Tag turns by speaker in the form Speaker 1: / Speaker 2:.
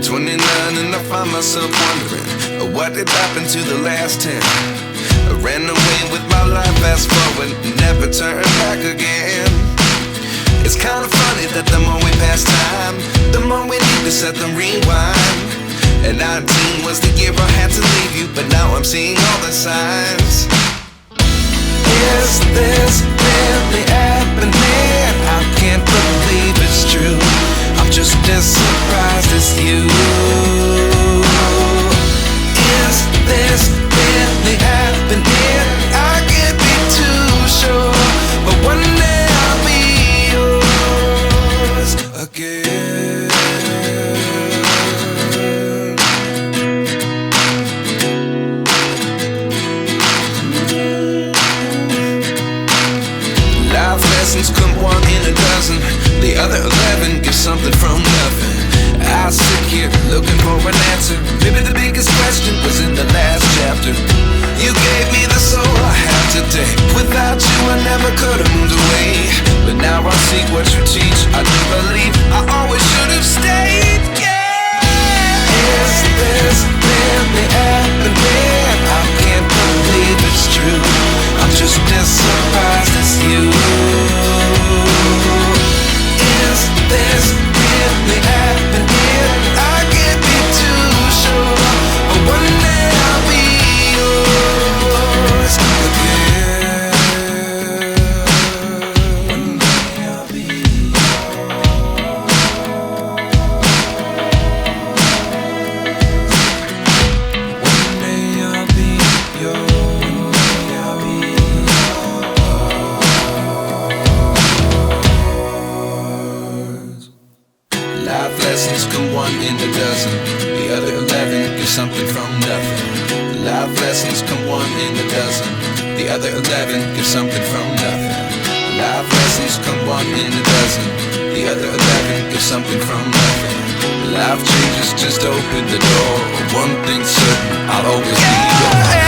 Speaker 1: 29 and I find myself wondering what did happen to the last 10. I ran away with my life, fast forward, never turn back again. It's kinda funny that the more we pass time, the more we need to set the rewind. And 19 was the year I had to leave you, but now I'm seeing all the signs. Is this really happening? I can't believe it's true. I'm just as surprised as you. Is this really happening? I can't be too sure, but one day I'll be yours again. Life lessons come one in a dozen. The other 11 give something from nothing. I sit here looking for an answer. Maybe the biggest question was in the last chapter. You gave me the soul I have today. Without you I never could have moved away. But now I see what you teach. I do believe I always should have stayed. Yeah. Is this really happening? I can't believe it's true. I'm just as surprised as you. Is this really happening? I can't be too sure, but one day I'll be yours again. One day I'll be yours. One day I'll be yours. I'll be yours. Life lessons come one in a dozen. The other 11 give something from nothing. Life lessons come one in a dozen. The other 11 give something from nothing. Life lessons come one in a dozen. The other 11 give something from nothing. Life changes just open the door. One thing's certain, I'll always be yours.